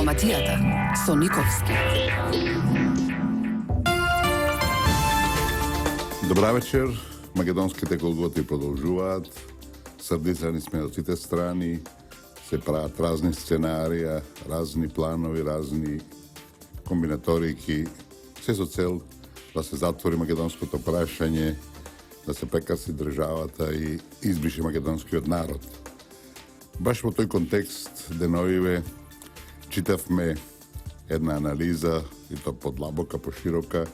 Дипломатијата со Никовски. Добра вечер. Македонските колготи продолжуваат. Срдицани сме од сите страни. Се прават разни сценарија, разни планови, разни комбинаторики. Се со цел да се затвори македонското прашање, да се прекаси државата и избрише македонскиот народ. Баш во тој контекст деновиве читавме една анализа, и то подлабока, поширока,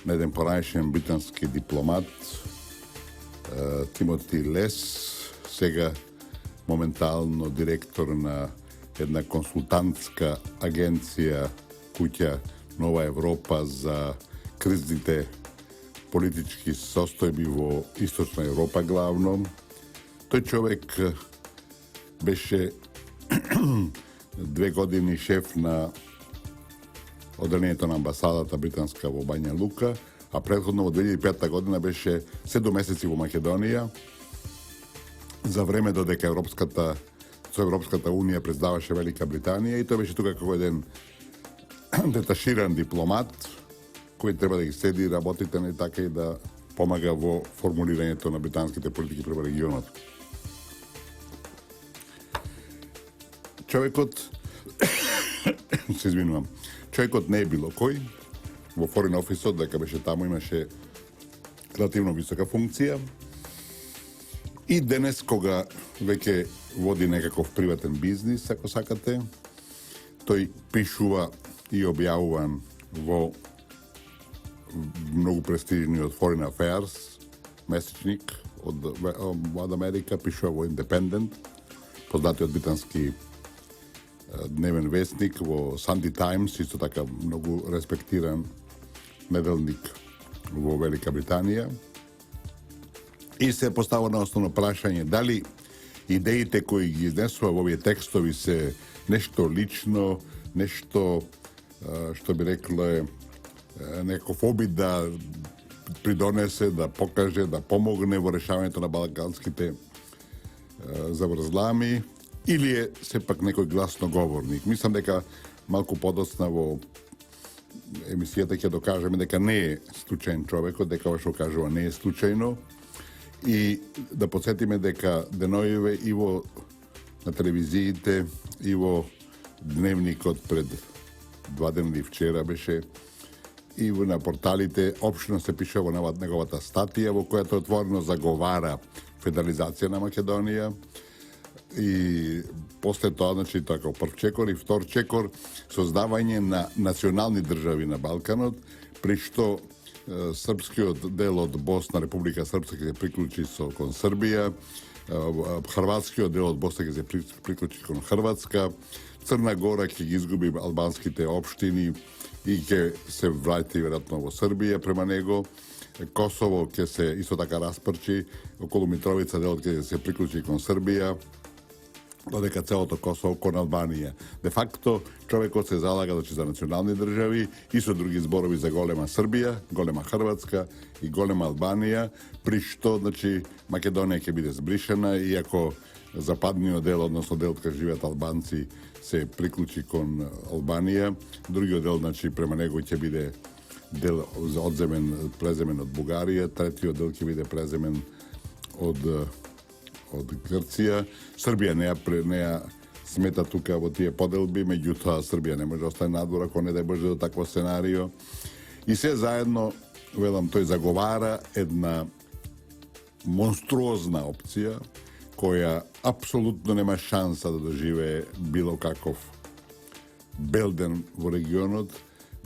на еден поранешен британски дипломат, Тимоти Лес, сега моментално директор на една консултантска агенција куќа Нова Европа за кризните политички состојби во Источна Европа главно. Тој човек беше 2 години шеф на одделението на амбасадата британска во Бања Лука, а претходно во 2005 година беше 7 месеци во Македонија, за време додека Европската Унија председаваше Велика Британија, и тој беше тука како еден деташиран дипломат, кој треба да ги следи работите на така и да помага во формулирањето на британските политики према регионот. Човекот не е било кој. Во Foreign Office, дека беше таму, имаше релативно висока функција. И денес, кога веќе води некаков приватен бизнис, ако сакате, тој пишува и објавува во многу престижниот Foreign Affairs месечник од Америка, пишува во Independent, познатиот британски дневен вестник, во Sunday Times, исто така многу респектиран неделник во Велика Британија. И се постава на основно прашање дали идеите кои ги изнесува во овие текстови се нешто лично, нешто што би рекле некој обид да придонесе, да покаже, да помогне во решавањето на балканските заврзлами, или е сепак некој гласноговорник. Мислам дека малку подоцна во емисијата ќе докажеме дека не е случаен човекот, дека ова што кажува не е случајно, и да подсетиме дека деноиве и во на телевизиите и во дневникот пред 2 дена или вчера беше и на порталите опшно се пише во неговата статија во којато отворено заговара федерализација на Македонија. И после тоа, значи, така, прв чекор и втор чекор, создавање на национални држави на Балканот, при што српскиот дел од Босна, Република Српска, ќе се приклучи кон Србија, хрватскиот дел од Босна ќе се приклучи кон Хрватска, Црна Гора ќе ги изгуби албанските општини и ќе се врати веројатно во Србија према него. Косово ќе се исто така распрчи, околу Митровица делот ќе се приклучи кон Србија, додека целото Косово кон Албанија. Де факто, човекот се залага за национални држави и со други зборови за голема Србија, голема Хрватска и голема Албанија, при што, значи, Македонија ќе биде збришена, иако западниот дел, односно делот кај живеат албанци, се приклучи кон Албанија, другиот дел, значи, према него ќе биде дел преземен од Бугарија, третиот дел ќе биде преземен од Грција. Србија не ја смета тука во тие поделби, меѓутоа Србија не може да остане надвор ако не да боже до такво сценарио. И се заедно, велам, тој заговара една монструозна опција која апсолутно нема шанса да доживее било каков белден во регионот,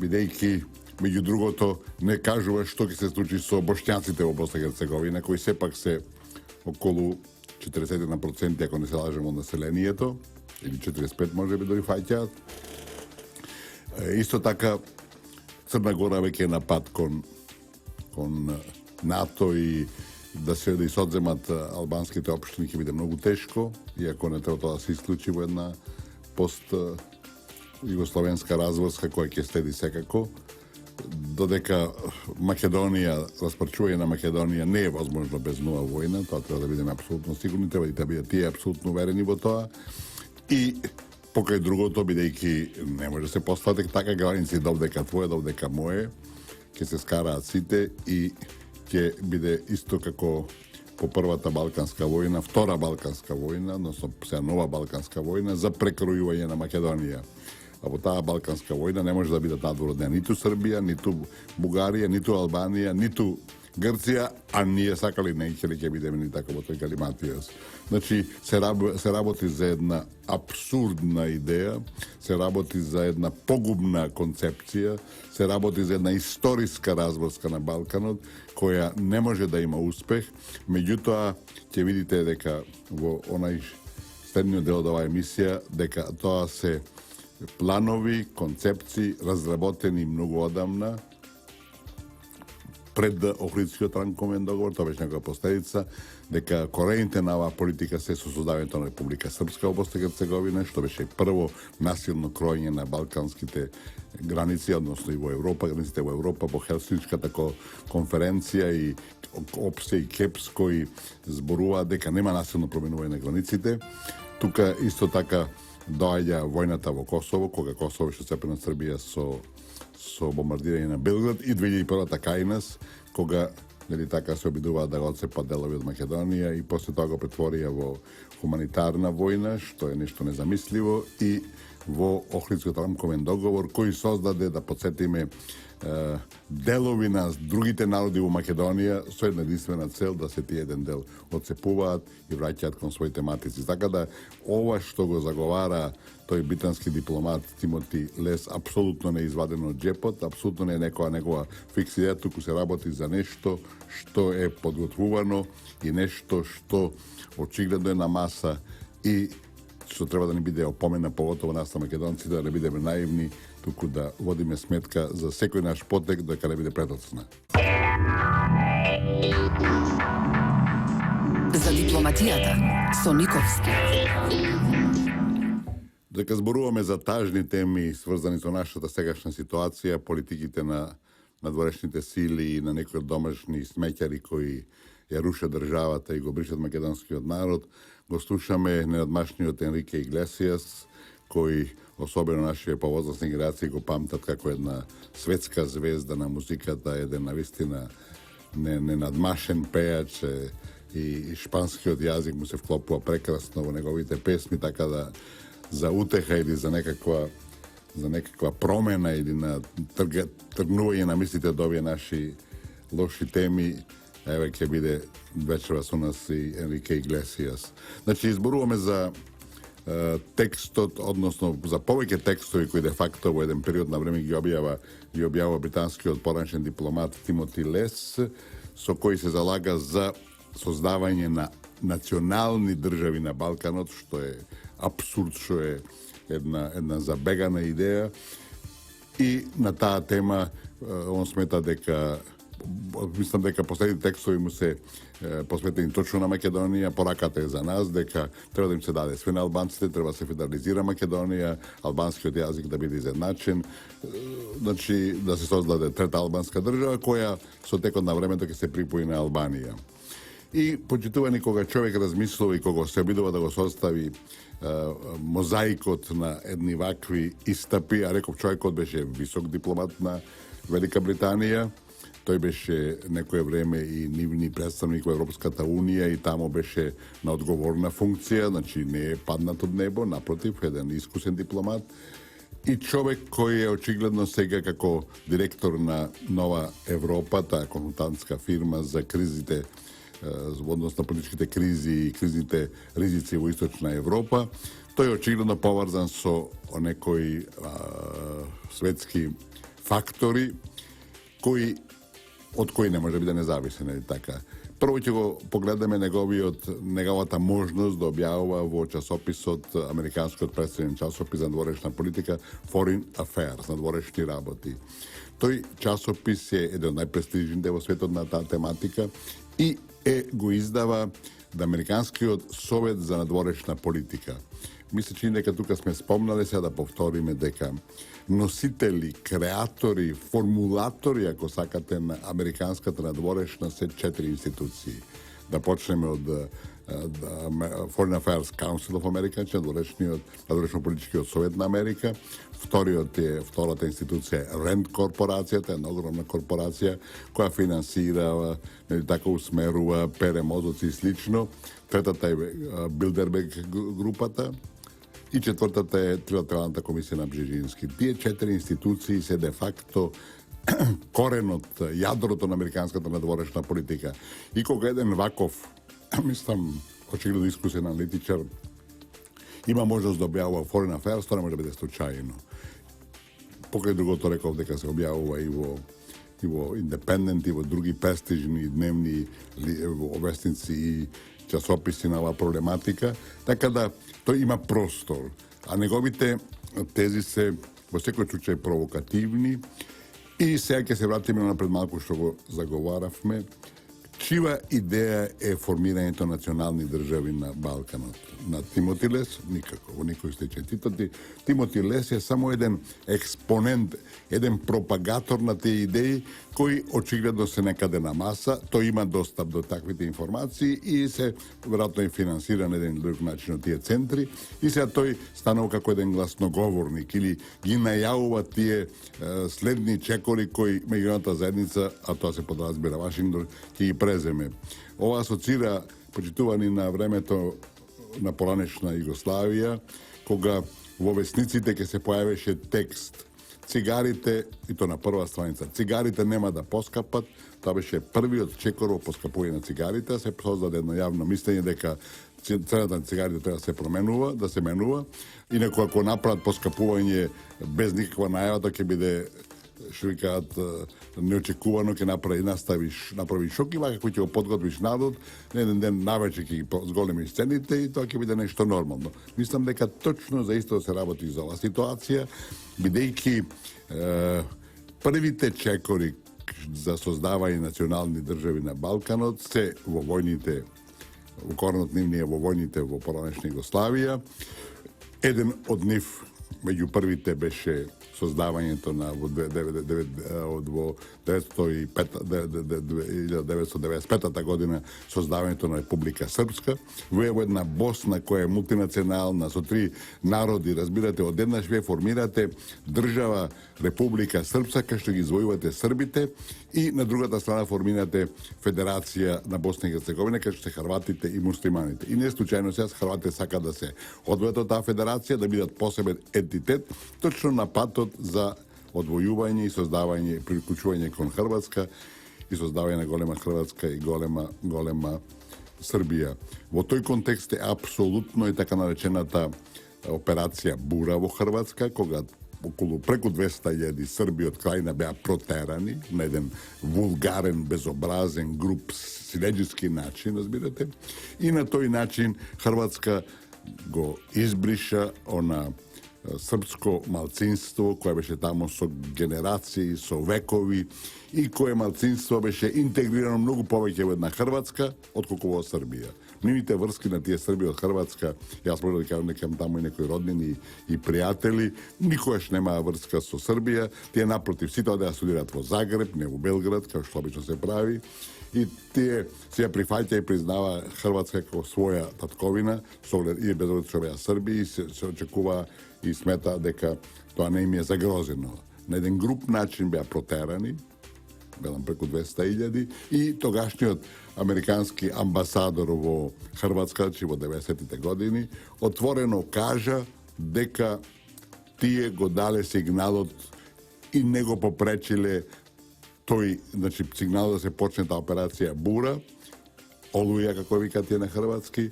бидејќи меѓу другото не кажува што ќе се случи со бошњаците во Босна и Херцеговина, кои сепак се околу 41%, ако не се лажем, од населението, или 45% може би дори фаќаат. Исто така, Црна Гора веќе е на пат кон НАТО и да се одземат албанските општини ќе биде многу тешко, иако не треба тоа да се исклучи во една пост-југословенска разврска која ќе следи секако. Додека Македонија, распрчување на Македонија не е возможно без нова војна, тоа треба да бидеме апсолутно сигурни, треба да бидат тие апсолутно уверени во тоа. И Покрај другото, бидејќи не може да се постават така граници довдека твое, довдека мое, ќе се скараат сите и ќе биде исто како по првата Балканска војна, втора Балканска војна, односно сега нова Балканска војна за прекројување на Македонија. А во таа Балканска војна не може да бидат надвородне ниту Србија, ниту Бугарија, ниту Албанија, ниту Грција, а ние сакали не ќе бидеме ни така во тој галиматијас. Значи, се работи за една абсурдна идеја, се работи за една погубна концепција, се работи за една историска разврска на Балканот, која не може да има успех. Меѓутоа, ќе видите дека во онај следниот дел од оваа емисија, дека тоа се планови, концепции, разработени многу одамна, пред Охридскиот ранковен договор, тоа беше некоја последица, дека корените на оваа политика се со создавањето на Република Српска во Босна и Херцеговина, што беше прво насилно кроење на балканските граници, односно и во Европа, границите во Европа, по Хелсинската конференција и ОПСЕ и КЕПС, кои зборуваат дека нема насилно променување на границите. Тука исто така доаѓа војната во Косово, кога Косово беше цепено од Србија со бомбардирање на Белград и 2001-та кај нас, кога нели така се обидуваат да го отцепат делови од Македонија и после тоа го претворија во хуманитарна војна, што е нешто незамисливо, и во Охридскиот рамковен договор, кој создаде, да подсетиме, делови на другите народи во Македонија со една единствена цел да се тие еден дел отцепуваат и враќаат кон своите матици. Така да ова што го заговара тој британски дипломат Тимоти Лес апсолутно не е извадено од джепот, апсолутно не е некоја фиксија, туку се работи за нешто што е подготвувано и нешто што очигледно е на маса и што треба да не биде опомена, поготово нас на македонците, да не бидеме наивни, туку да водиме сметка за секој наш потек дека не биде предоцна. За дипломатијата со Никовски. Дека зборуваме за тажни теми сврзани со нашата сегашна ситуација, политиките на надворешните сили и на некои домашни смеќари кои ја рушат државата и го бришат македонскиот народ, го слушаме неодмашниот Енрике Иглесијас, кој особено нашите повозрастни генерации го памтат како една светска звезда на музиката, еден навистина ненадмашен пејач и шпанскиот јазик му се вклопува прекрасно во неговите песми, така да за утеха или за некаква промена или на тргнување на мислите до овие наши лоши теми, еве ќе биде вечерва со нас и Енрике Иглесијас. Значи, изборуваме за текстот, односно за повеќе текстови кои де факто во еден период на време ги објавува британскиот пораншен дипломат Тимоти Лес, со кој се залага за создавање на национални држави на Балканот, што е абсурд, што е една забегана идеја. И на таа тема он смета дека мислам дека последните текстови му се посветени точно на Македонија, пораката е за нас, дека треба да им се даде све на албанците, треба да се федерализира Македонија, албанскиот јазик да биде изедначен, значи да се создаде трета албанска држава, која со текот на времето ќе се припои на Албанија. И почитувани кога човек размислува и кога се обидува да го состави мозаикот на едни вакви истапи, а реков човекот беше висок дипломат на Велика Британија, тој беше некое време и нивни представник во Европската Унија и тамо беше на одговорна функција, значи не е паднат од небо, напротив, еден искусен дипломат и човек кој е очигледно сега како директор на Нова Европа, таа консултантска фирма за кризите, односно политичките кризи и кризните ризици во Источна Европа. Тој е очигледно поврзан со некои светски фактори од кои не може да биде независен, или така. Прво ќе го погледаме неговата можност да објавува во часописот, американскиот представен часопис за надворешна политика, Foreign Affairs, надворешни работи. Тој часопис е еден од најпрестижните во светот на таа тематика и го издава Американскиот совет за надворешна политика. Мисля, че дека тука сме спомнали, сега да повториме дека носители, креатори, формулатори, ако сакате, на американската надворешна се 4 институции. да почнеме од Foreign Affairs Council of America, надворешно политичкиот совет на Америка. Втората институција е RAND корпорацијата, една огромна корпорација која финансира, така усмерува, пере мозоци и слично. Третата е Билдерберг групата. И четвртата е Трилатералната комисија на Бжежински. Тие 4 институции се де факто коренот, јадрото на американската надворешна политика. И кога еден ваков, мислам, очигледно искусен аналитичар, има можност да објавува Foreign Affairs, тоа не може да биде случајно. Покрај другото реков дека се објавува и во Independent, и во други престижни дневни вестници и часописи на оваа проблематика, така да тој има простор, а неговите тези се во секој случај провокативни. И сега ќе се вратиме на пред малку што го заговаравме. Чива идеја е формирањето на национални држави на Балканот? На Тимоти Лес? Никако, во никој случај. Тимоти Лес е само еден експонент, еден пропагатор на тие идеи, кои очигледно се некаде на маса, тој има достап до таквите информации и се веројатно е финансиран еден или друг начин од тие центри и сега тој станува како еден гласноговорник или ги најавува тие следни чекори кои меѓународната заедница, а тоа се подразбира Вашингтон, ќе ги преземе. Ова асоцира почитувани на времето на поранешна Југославија, кога во весниците ќе се појавеше текст цигарите, и то на прва страница, цигарите нема да поскапат, тоа беше првиот чекор во поскапување на цигарите, се создаде едно јавно мислење дека цената на цигарите треба да се променува, да се менува, инаку ако направат поскапување без никаква најава, тоа ќе биде, што викаат, неочекувано, ќе направи шок и вака кој ќе го подготвиш народ, на еден ден навече ќе ги зголемиш цените и тоа ќе биде нешто нормално. Мислам дека точно за исто се работи за оваа ситуација, бидејќи првите чекори за создавање национални држави на Балканот се во војните, во коренот нивни во војните во поранешна Југославија. Еден од нив меѓу првите беше создавањето на во 1995 година создавањето на Република Српска, во една Босна која е мултинационална со 3 народи, разбирате, одеднаш вие формирате држава Република Српска кај што ги извојувате србите и на другата страна формирате Федерација на Босна и Херцеговина кај што се хрватите и муслиманите. И не случајно сега хрватите сака да се одвојат од таа федерација, да бидат посебен ентитет, точно на патот за одвојување и создавање и приклучување кон Хрватска и создавање на голема Хрватска и голема Србија. Во тој контекст е апсолутно и така наречената операција Бура во Хрватска, кога околу преку 200.000 Срби од крајна беа протерани на еден вулгарен, безобразен, груб, силеđiски начин, разбирате. И на тој начин Хрватска го избриша она српско малцинство кое беше тамо со генерации, со векови и кое малцинство беше интегрирано многу повеќе во една Хрватска отколку во Србија. Нивните врски на тие Срби од Хрватска, јас може да кажам дека таму и некои роднини и пријатели, никогаш немаа врска со Србија, тие напротив сите одеа студираат во Загреб, не во Белград, како што обично се прави. И тие се ја прифаќа и признава Хрватска како своја татковина, и без оглед што беа Срби, и се очекува и смета дека тоа не им е загрозено. На еден груп начин беа протерани, белам преку 200.000, и тогашниот американски амбасадор во Хрватска, во 90-тите години, отворено кажа дека тие го дале сигналот и не го попречиле тој, значи, сигнал да се почне таа операција Бура, Олуја, како викат тие на хрватски,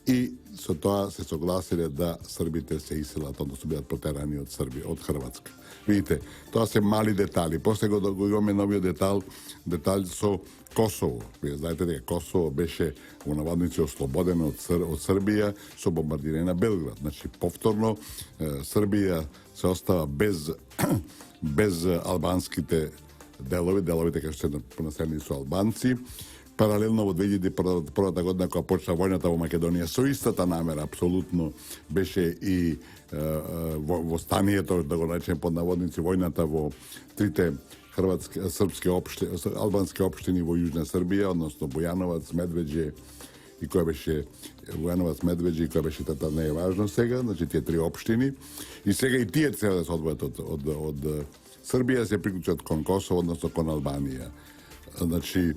и со тоа се согласиле да србите се иселат, односно бидат протерани од Хрватска. Видите, тоа се мали детали. После го имаме новиот детал со Косово. Вие знаете дека Косово беше во наводници ослободено од Србија со бомбардирање на Белград. Значи, повторно, Србија се остава без албанските деловите кај што се населени со албанци. Паралелно во 2001 година, кога почна војната во Македонија, со истата намера, апсолутно, беше и во станието, да го наречем под наводници, војната во трите albanske opštini во Južna Srbija, odnosno Bujanovac, Medveđe i koja беше Bujanovac, Medveđe i koja беше tada не е важно сега, значи тие три општини. И сега и тие треба да се одвојат од Србија, се приклучат кон Косово, односно кон Албанија. Значи,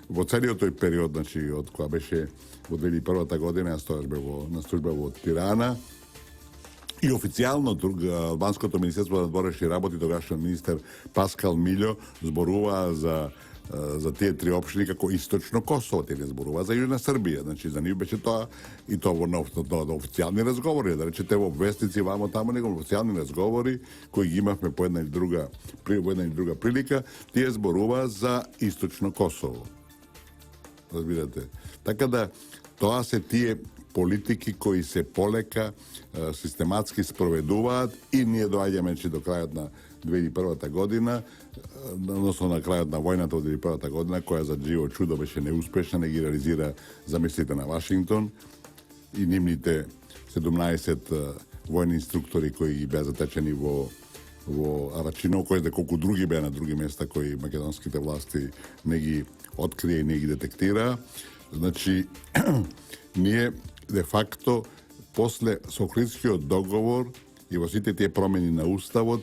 во целиот тој период, значи, од која беше во 2001 година, јас тогаш бев на служба во Тирана, и официјално албанското министерство на одворешни работи, тогашниот министер Паскал Милјо зборува за тие три општини како источно Косово, тие не зборува за Јужна Србија. Значи, за нив беше тоа и тоа во официјални разговори, да речете во вестници вамо тамо, него официјални разговори кои ги имавме по една или друга прилика, тие зборува за источно Косово. Разбирате? Така да тоа се тие политики кои се полека систематски спроведуваат и ние доаѓаме до крајот на 2001 година, односно на крајот на војната од 2001 година, која за живо чудо беше неуспешна, не ги реализира замислите на Вашингтон и нивните 17 војни инструктори кои ги беа затечени во Арачино, кои колку други беа на други места кои македонските власти не ги открие и не ги детектира. Значи, ние де факто после Сохридскиот договор и во сите тие промени на уставот,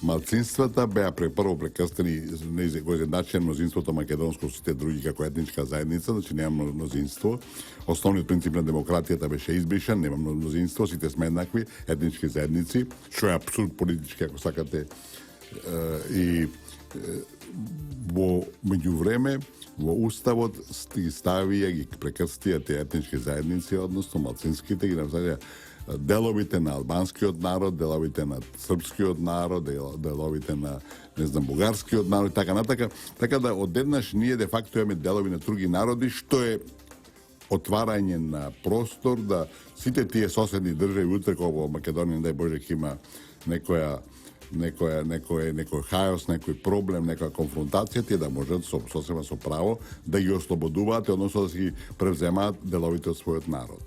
малцинствата беа прво прекрстени го изедначено мнозинството македонско со сите други како етничка заедница, значи нема мнозинство. Основниот принцип на демократијата беше избришан, нема мнозинство, сите сме еднакви етнички заедници, што е апсурд политички ако сакате. И во меѓувреме во уставот ги ставија, ги прекрстија тие етнички заедници, односно малцинските, ги направија деловите на албанскиот народ, деловите на српскиот народ, деловите на, не знам, бугарскиот народ, така натака. Така да одеднаш ние де факто имаме делови на други народи, што е отварање на простор да сите тие соседни држави утре кога во Македонија, дај Боже, ќе има некој хаос, некој проблем, некоја конфронтација, тие да можат сосема со право да ги ослободуваат, односно да си ги превземаат деловите од својот народ.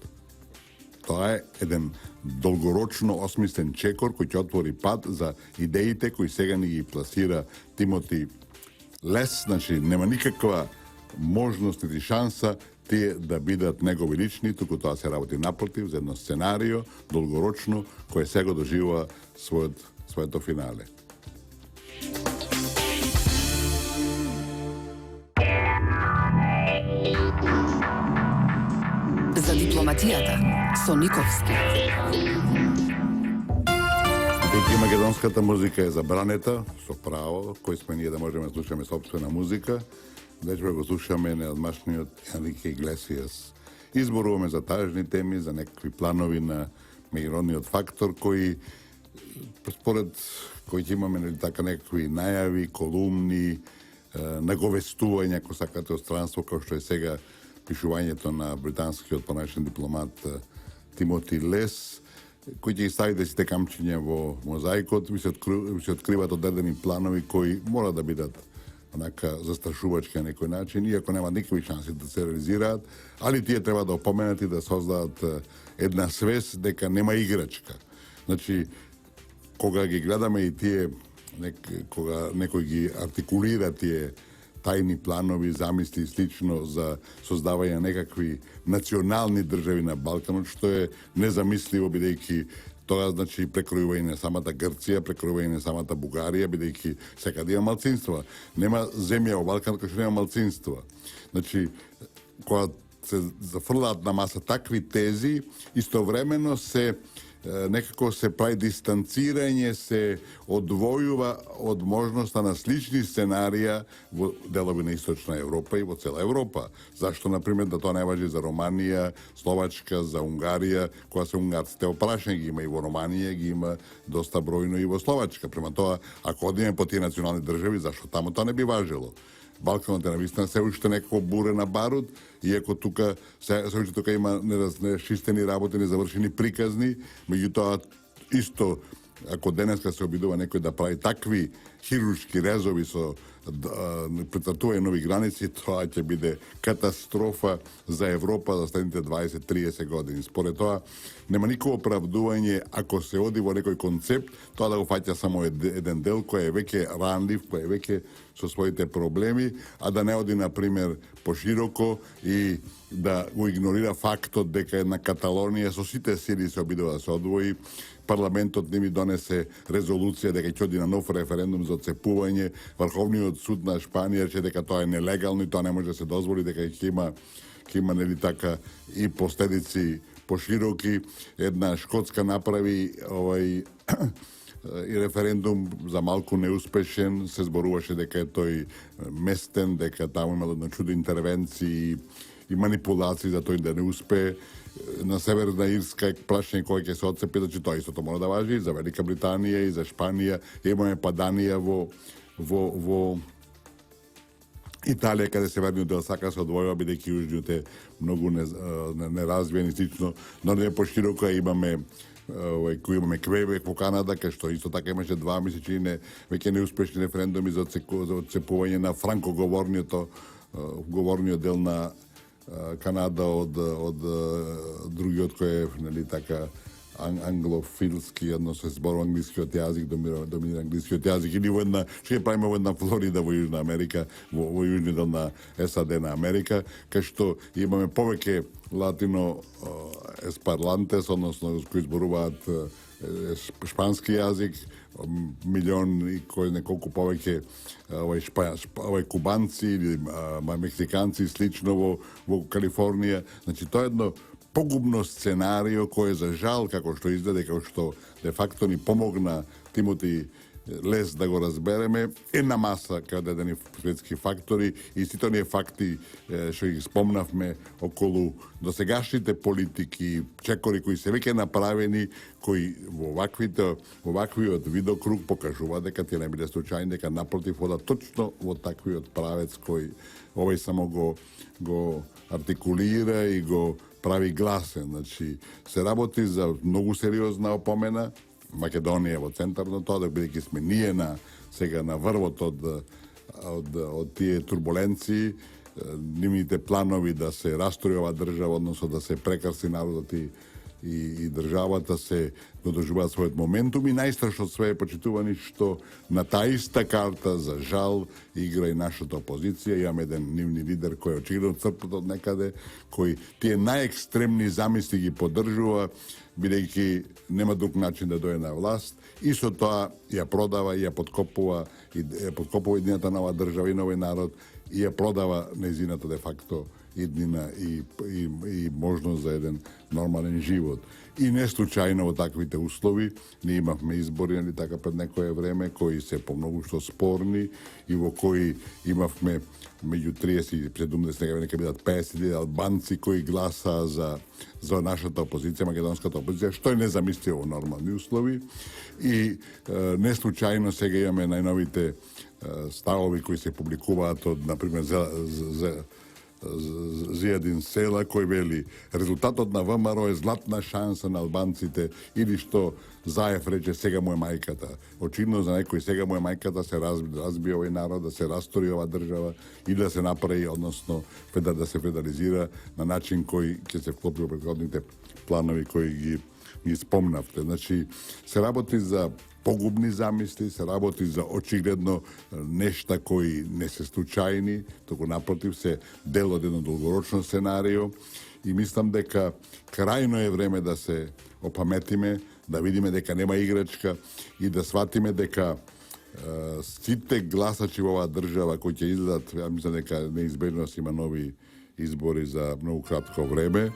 Тоа е еден долгорочно осмислен чекор кој ќе отвори пат за идеите кои сега ни ги пласира Тимоти Лес, значи нема никаква можност или шанса тие да бидат негови лични, туку тоа се работи напротив за едно сценарио долгорочно кој сега доживува своето финале. За дипломатијата со Никовски. Деки македонската музика е забранета, со право, кој сме ние да можеме да слушаме собствена музика, вече го слушаме неодмашниот Енрике Иглесијас. Изборуваме за тажни теми, за некакви планови на меѓународниот фактор, кои според кои ќе имаме така некакви најави, колумни, наговестување, ако сакате, од странство, како што е сега пишувањето на британскиот понајшен дипломат Тимоти Лес, кој ќе ги ставите сите камчиња во мозаикот, ви се откриват одредени планови кои мора да бидат онака застрашувачки на некој начин, иако нема никакви шанси да се реализираат, али тие треба да опоменат и да создадат една свест дека нема играчка. Значи, кога ги гледаме и тие, кога некој ги артикулира тие тајни планови, замисли и слично за создавање некакви национални држави на Балканот, што е незамисливо, бидејќи тоа значи прекројување на самата Грција, прекројување на самата Бугарија, бидејќи секаде има малцинства. Нема земја во Балканот која што нема малцинства. Значи, кога се зафрлаат на маса такви тези, истовремено се некако се прави дистанцирање, се одвојува од можноста на слични сценарија во делови на Источна Европа и во цела Европа. Зашто, например, да тоа не важи за Романија, Словачка, за Унгарија, кога се унгарците опрашани ги има и во Романија, ги има доста бројно и во Словачка. Према тоа, ако одиме по тие национални држави, зашто таму тоа не би важело? Балканот е навистина се уште некако буре на барут, иако тука се уште тука има нерашчистени работи, незавршени приказни, меѓутоа исто ако денеска се обидува некој да прави такви хируршки резови со прецртување нови граници, тоа ќе биде катастрофа за Европа за следните 20-30 години. Според тоа, нема никакво оправдување ако се оди во некој концепт, тоа да го фаќа само еден дел кој е веќе ранлив, кој е веќе со своите проблеми, а да не оди, например, пошироко и да го игнорира фактот дека една Каталонија со сите сили се обидува да се одвои. Парламентот не ми донесе резолуција дека ќе оди на нов референдум за отцепување. Врховниот суд на Шпанија рече дека тоа е нелегално и тоа не може да се дозволи, дека ќе има нели така и последици пошироки. Една Шкотска направи и референдум за малку неуспешен, се зборуваше дека е тој местен, дека таму имало на чудо интервенции и манипулации за тој да не успее. На Северна Ирска е прашање кој ќе се отцепи, значи тоа истото мора да важи и за Велика Британија и за Шпанија. Имаме паданија во Италија, каде северниот дел сака се одвојува, бидејќи јужниот е многу неразвиен и слично, но не пошироко имаме кој имаме Квебек во Канада, кај што исто така имаше 2 месечини веќе неуспешни референдуми за отцепување на франкоговорниот дел на Канада од другиот кој е, нели така, англофилски, односно се зборува англискиот јазик, доминира англискиот јазик, или во една, што ќе правиме во една Флорида во Јужна Америка, во јужниот дел на САД на Америка, кај што имаме повеќе латино еспарлантес, односно кои зборуваат шпански јазик, милион и кој неколку повеќе кубанци или мексиканци слично во Калифорнија. Значи тоа е едно погубно сценарио кој за жал, како што изгледа, како што де факто ни помогна Тимоти Лес да го разбереме, една маса како дадени светски фактори и сите оние факти што ги спомнавме околу досегашните политики, чекори кои се веќе направени, кои во ваквиот видокруг покажува дека тие не биле случајни, дека напротив ода точно во таквиот правец кој овој само го артикулира и го прави гласен. Значи, се работи за многу сериозна опомена. Македонија во центар на тоа, бидејќи сме ние сега на врвот од тие турбуленции, нивните планови да се растори ова држава, односно да се прекраси народот и државата се додожуваат својот моментум и најстрашно од све е почитувани што на таа иста карта за жал игра и нашата опозиција. Имаме еден нивни лидер кој е очигледно црпот од некаде, кој тие најекстремни замисли ги поддржува, бидејќи нема друг начин да дојде на власт и со тоа ја продава и ја подкопува иднината на оваа држава и на овој народ и ја продава нејзината де факто иднина и можност за еден нормален живот. И не случајно во таквите услови ние имавме избори, нали така, пред некое време, кои се по многу што спорни и во кои имавме меѓу 30 и 70, сега нека бидат 50 албанци кои гласаа за нашата опозиција, македонската опозиција, што е незамисливо во нормални услови. И не случајно сега имаме најновите ставови кои се публикуваат од, например, Зијадин Села, кој вели резултатот на ВМРО е златна шанса на албанците, или што Заев рече сега му е мајката. Очигледно за некој сега му е мајката се разби овој народ, да се растори ова држава и да се направи, односно да се федерализира на начин кој ќе се вклопи во претходните планови кои ги спомнавте. Значи, се работи за погубни замисли, се работи за очигледно нешта кои не се случајни, туку напротив се дел од едно долгорочно сценарио и мислам дека крајно е време да се опаметиме, да видиме дека нема играчка и да сватиме дека сите гласачи во оваа држава кои ќе излезат, ја мислам дека неизбежно има нови избори за многу кратко време,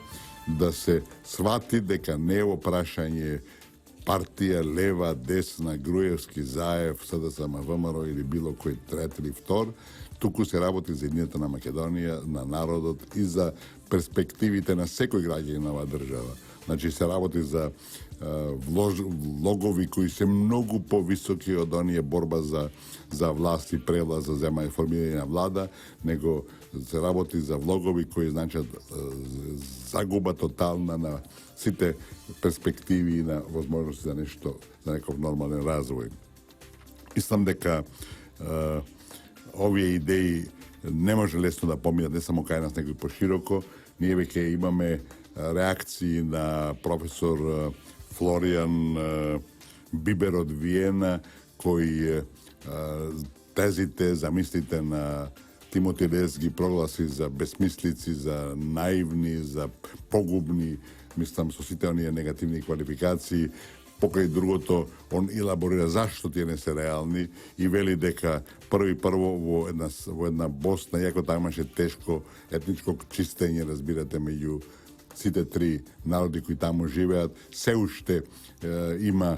да се свати дека не е во прашање партија, лева, десна, Груевски, Заев, СДСМ, ВМРО или било кој трет или втор, туку се работи за еднината на Македонија, на народот и за перспективите на секој граѓанин на оваа држава. Значи се работи за влогови кои се многу повисоки од оние борба за власт и прелаз, за земање формирање на влада, него се работи за влогови кои значат загуба тотална на сите перспективи и на возможности за нешто, за некој нормален развој. Мислам дека овие идеи не може лесно да поминат не само кај нас, него и пошироко. Ние веќе имаме реакции на професор Флориан Бибер од Виена, кој тезите, замислите на Тимоти Лес ги прогласи за безсмислици, за наивни, за погубни, мислам, со сите оние негативни квалификации. Покај другото, он елаборира зашто тие не се реални и вели дека прво во една Босна, иако таа имаше тешко етничко чистење, разбирате, меѓу сите три народи кои таму живеат, се уште има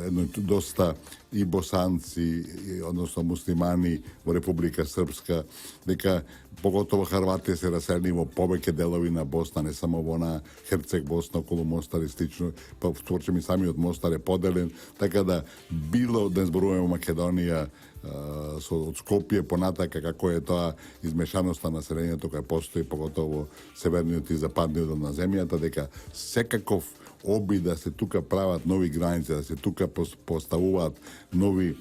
едно доста и босанци, односно муслимани во Република Српска, дека поготово Хрватите се раселени во повеќе делови на Босна, не само во на Херцег Босна околу Мостар и слично, па вторчем и самиот Мостар е поделен, така да било да зборуваме во Македонија од Скопје понатака како е тоа измешаноста на населението која постои поготово северниот и западниот дел на земјата, дека секаков оби да се тука прават нови граници, да се тука поставуваат нови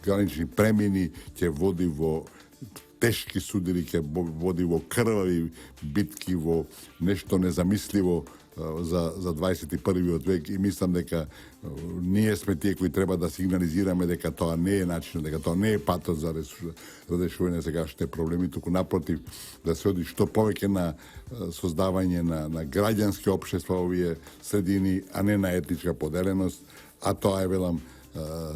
гранични премини, ќе води во тешки судири, ќе води во крвави битки, во нешто незамисливо за 21. век и мислам дека ние сме тие кои треба да сигнализираме дека тоа не е начинот, дека тоа не е патот за решување на сегашните проблеми, туку напротив да се оди што повеќе на создавање на граѓански општества овие средини, а не на етничка поделеност, а тоа е, велам,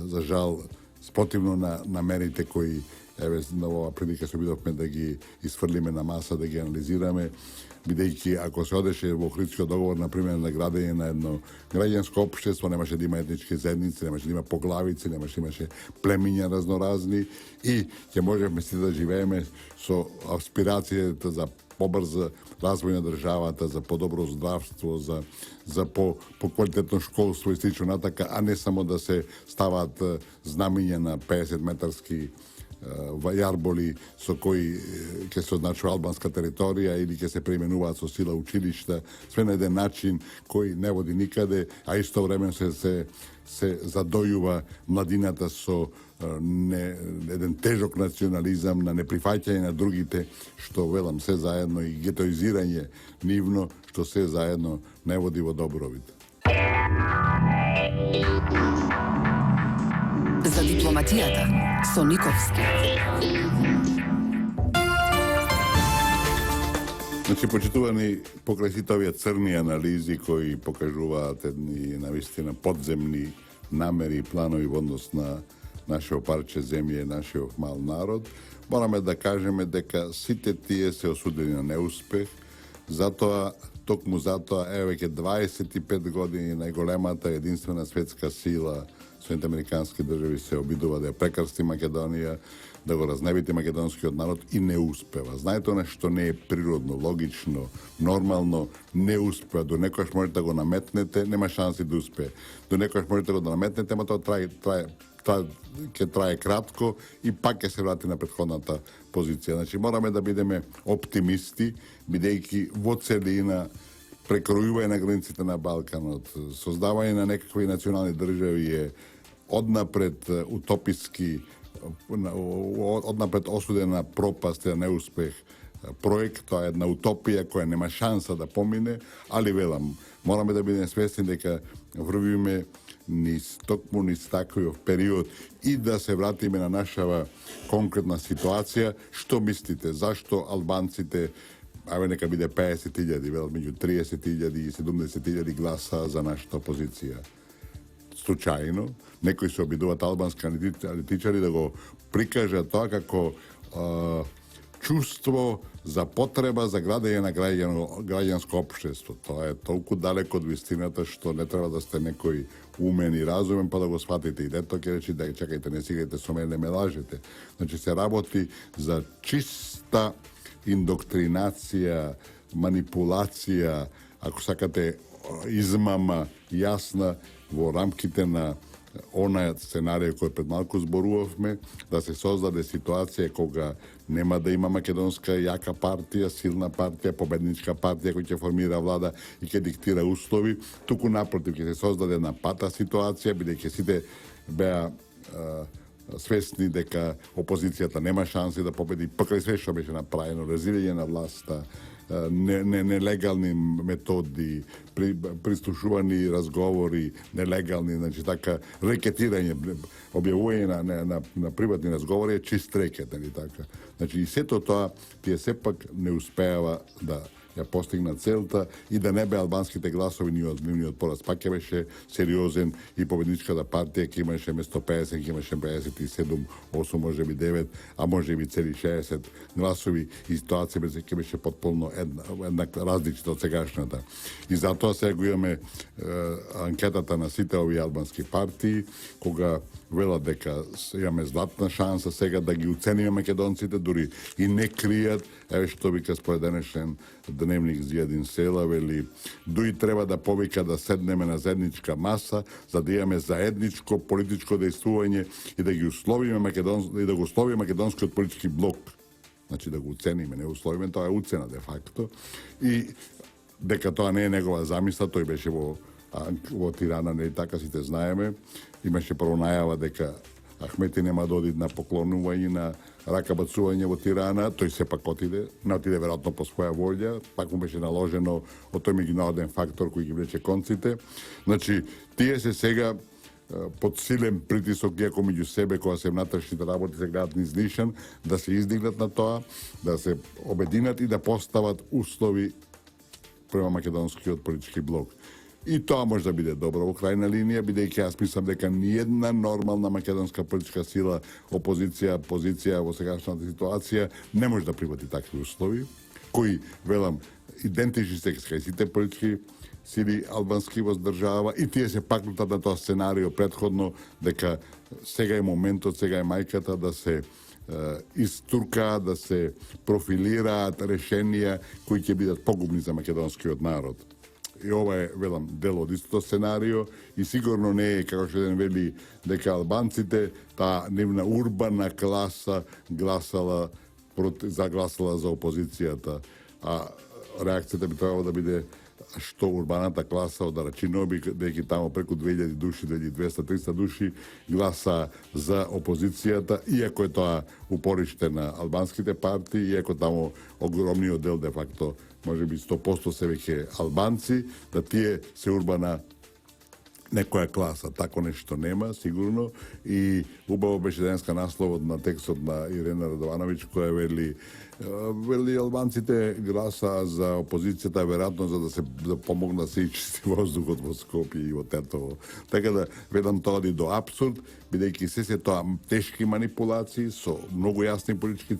за жал, спротивно на мерите кои еве на оваа прилика се обидовме да ги изфрлиме на маса, да ги анализираме, бидејќи ако се одеше во Охридскиот договор, например, на градење на едно граѓанско општество, немаше да има етнички заедници, немаше да има поглавици, имаше племиња разноразни и ќе можеме си да живееме со аспирацијата за побрза развој на државата, за подобро здравство, за по-квалитетно школство и слично натака, а не само да се ставаат знамиња на 50 метарски јарболи со кои ќе се означува албанска територија или ќе се преименуваат со сила училишта, све на еден начин кој не води никаде, а исто време се задојува младината со еден тежок национализам, на неприфаќање на другите, што, велам, се заедно и гетоизирање нивно, што се заедно не води во добровид. За дипломатијата со Никовски. Значи, почитувани, покрај сите овие црни анализи кои покажуваат едни навистина подземни намери и планови во однос на нашето парче земје, нашиот мал народ, мораме да кажеме дека сите тие се осудени на неуспех, токму затоа, веќе 25 години најголемата единствена светска сила, Соединените американски држави, се обидува да ја прекрсти Македонија, да го разневити македонскиот народ и не успева. Знаете, нешто не е природно, логично, нормално, не успева. До некојаш можете да го наметнете, нема шанси да успее. До некојаш можете да го наметнете, ама тоа ќе трае кратко и пак ќе се врати на претходната позиција. Значи, мораме да бидеме оптимисти, бидејќи во целина прекројување на границите на Балканот, создавање на некакви национални држави е однапред утописки, однапред осуден на пропаст и на неуспех проект, тоа е една утопија која нема шанса да помине, али велам, мораме да бидеме свесни дека врвиме токму низ таквиот период и да се вратиме на нашава конкретна ситуација. Што мислите, зашто албанците, нека биде 50.000, велам, меѓу 30.000 и 70.000 гласа за нашата опозиција? Случајно, некои се обидуваат албански аналитичари да го прикажат тоа како чувство за потреба за градење на граѓанско општество. Тоа е толку далеко од вистината што не треба да сте некој умен и разумен па да го сватите. И дето ќе речи да чекајте, не сигајте со мене, не ме лажете. Значи се работи за чиста индоктринација, манипулација, ако сакате измама јасна во рамките на онај сценарија кој пред малку зборувавме, да се создаде ситуација кога нема да има македонска јака партија, силна партија, победничка партија која ќе формира влада и ќе диктира услови, туку напротив ќе се создаде една пата ситуација, бидејќи сите беа свесни дека опозицијата нема шанси да победи, покрај све што беше направено, разилење на власта, нелегални методи, прислушувани разговори, нелегални, значи така, рекетирање, објавување на приватни разговори е чист рекет, нели така. Значи и сето тоа тие сепак не успеава да ја постигна целта и да не бе албанските гласови ни од нивниот пораз. Пак ќе беше сериозен и победничката партија ќе имаше место 50, ќе имаше 57, 8, може би 9, а може би цели 60 гласови и ситуација ќе беше потполно еднак различита од сегашната. И затоа сега го имаме анкетата на сите овие албански партии, кога велат дека имаме златна шанса сега да ги уцениме македонците, дури и не кријат, еве што вика според денешен дневник за еден села, вели, дуи треба да повика да седнеме на заедничка маса, за да имаме заедничко политичко дејствување и да ги условиме и да го условиме македонскиот политички блок. Значи да го уцениме, не условиме, тоа е уцена де факто. И дека тоа не е негова замисла, тој беше во Тирана, не така сите знаеме. Имаше прво најава дека Ахмети нема да оди на поклонување, на рака бацување во Тирана, тој сепак отиде, не отиде веројатно по своја волја, пак му беше наложено од тој меѓународен фактор кој ги влече конците. Значи, тие се сега под силен притисок, иако меѓу себе, кога се внатрешните работи се гледат низ нишан, да се издигнат на тоа, да се обединат и да постават услови према македонскиот политички блок. И тоа може да биде добро во крајна линија, бидејќи јас мислам дека ниедна нормална македонска политичка сила, опозиција, позиција во сегашната ситуација не може да прифати такви услови, кои, велам, идентични се кај сите политички сили албански воздржава и тие се пакнутат на тоа сценарио предходно, дека сега е моментот, сега е мајката да се истурка, да се профилираат решенија кои ќе бидат погубни за македонскиот народ. И ова е, велам, дел од истото сценарио и сигурно не е, како што еден вели, дека албанците, таа нивна урбана класа загласала за опозицијата, а реакцијата би требало да биде што урбаната класа од Рачиноби, дека таму преку 2000 души, 2200, 300 души гласа за опозицијата, иако е тоа упориште на албанските партии, иако таму огромниот дел де факто може би 100% се веќе албанци, да тие се урбана некоја класа. Тако нешто нема, сигурно. И убаво беше денеска насловот на текстот на Ирена Радовановиќ, која вели албанците гласа за опозицијата, веројатно за да се помогна да се изчисти воздухот во Скопје и во Тетово. Така да, велам, тоа оди до апсурд, бидејќи се тоа тешки манипулации со многу јасни политички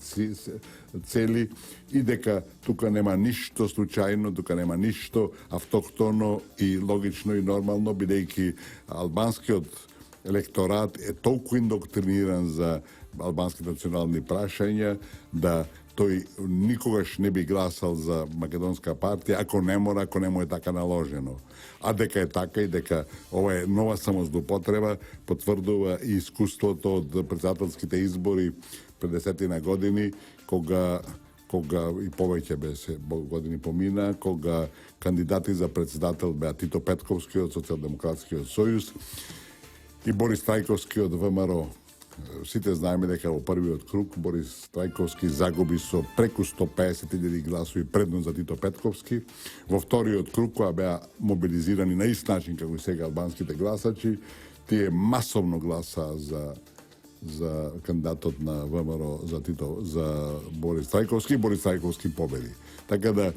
цели и дека тука нема ништо случајно, тука нема ништо автохтоно и логично и нормално, бидејќи албанскиот електорат е толку индоктриниран за албански национални прашања да тој никогаш не би гласал за македонска партија ако не мора, ако не му е така наложено. А дека е така и дека ова е нова самозлоупотреба, потврдува и искуството од претседателските избори пред 10 години, кога и повеќе беше години помина, кога кандидати за председател беа Тито Петковски од Социјалдемократскиот сојуз и Борис Трајковски од ВМРО. Сите знаеме дека во првиот круг Борис Трајковски загуби со преку 150.000 гласови предност за Тито Петковски. Во вториот круг, која беа мобилизирани на ист начин како и сега албанските гласачи, тие масовно гласа за кандидатот на ВМРО за Борис Трајковски и Борис Трајковски победи. Така да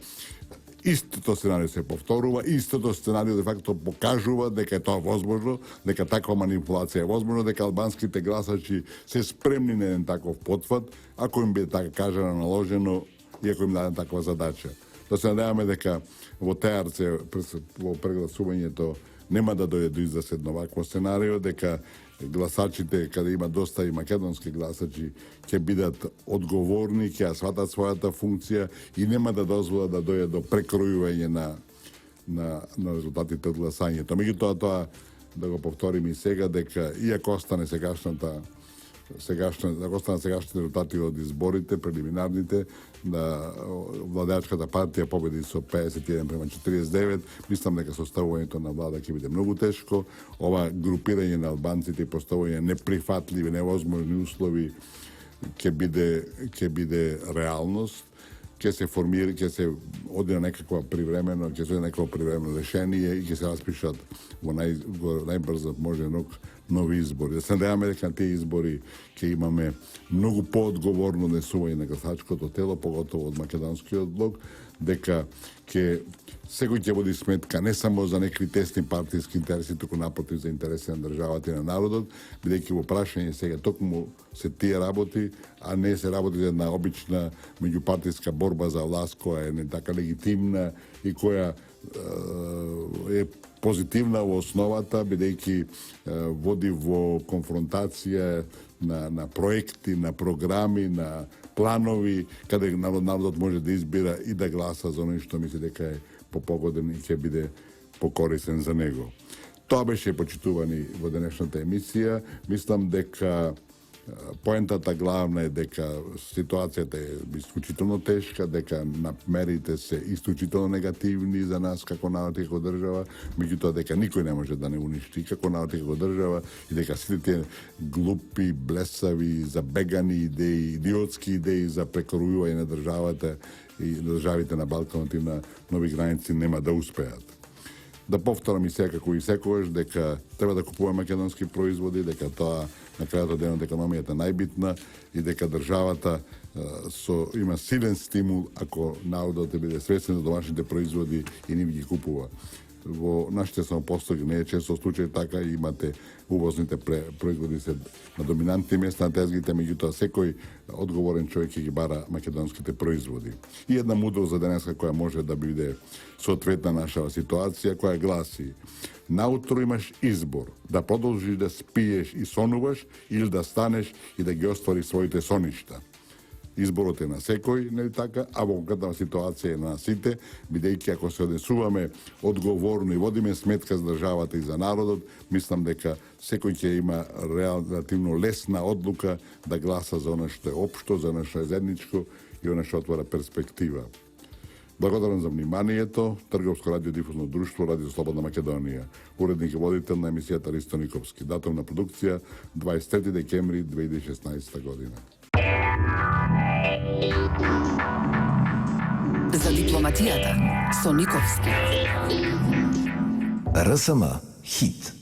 истото сценарио се повторува, истото сценарио де факто покажува дека е тоа возможно, дека таква манипулација е возможно, дека албанските гласачи се спремни на еден таков потфат, ако им биде така кажано наложено и ако им даден таква задача. Да се надеваме дека во ТРЦ, во прегласувањето, нема да дојде до израслед на вакво сценарио, дека гласачите, каде има доста и македонски гласачи, ќе бидат одговорни, ќе ја сватат својата функција и нема да дозволат да дојде до прекројување на резултатите од гласањето. Меѓутоа, тоа да го повторим и сега, дека иако остане сегашната ако останат сегашните резултати од изборите, прелиминарните, да владеачката партија победи со 51:49, мислам дека составувањето на влада ќе биде многу тешко. Ова групирање на албанците и поставување неприфатливи, невозможни услови ќе биде реалност. Ќе се формира, ќе се оди на некакво привремено решение и ќе се распишат во најбрзо можен нови избори. Да се надеваме дека на тие избори ќе имаме многу поодговорно однесување на гласачкото тело, поготово од македонскиот блок, дека секој ќе води сметка не само за некои тесни партиски интереси, туку напротив за интереси на државата и на народот, бидејќи во прашање сега токму се тие работи, а не се работи за една обична меѓупартиска борба за власт која е не така легитимна и која е позитивна во основата, бидејќи води во конфронтација на проекти, на програми, на планови, каде народот може да избира и да гласа за оној што мисли дека е попогоден и ќе биде покорисен за него. Тоа беше почитувани во денешната емисија. Мислам дека поентата главна е дека ситуацијата е исклучително тешка, дека мерите се исклучително негативни за нас како народ и како држава, меѓутоа дека никој не може да не уништи како народ и како држава и дека сите тие глупи, блесави, забегани идеи, идиотски идеи за прекорување на државата и државите на Балканот и на нови граници нема да успеат. Да повторам и секако и секогаш дека треба да купуваме македонски производи, дека тоа на крајот од денот економијата најбитна и дека државата има силен стимул ако народот биде свесен за домашните производи и нив ги купува. Во нашите самопостојки не е често случај така, имате увозните производи се на доминантни места на тезгите, меѓутоа секој одговорен човек ќе ги бара македонските производи. И една мудрост за денеска која може да биде соодветна нашава ситуација, која гласи: наутро имаш избор да продолжиш да спиеш и сонуваш или да станеш и да ги оствариш своите соништа. Изборот е на секој, нели така, а во конкретна ситуација е на сите, бидејќи ако се однесуваме одговорно и водиме сметка за државата и за народот, мислам дека секој ќе има релативно лесна одлука да гласа за оно што е општо, за оно што е заедничко и оно што отвара перспектива. Благодарам за вниманието. Трговско радиодифузно друштво, Радио Слободна Македонија. Уредник и водител на емисијата Ристо Никовски. Датум на продукција 23 декември 2016 година. За дипломатијата со Никовски. РСМ Хит.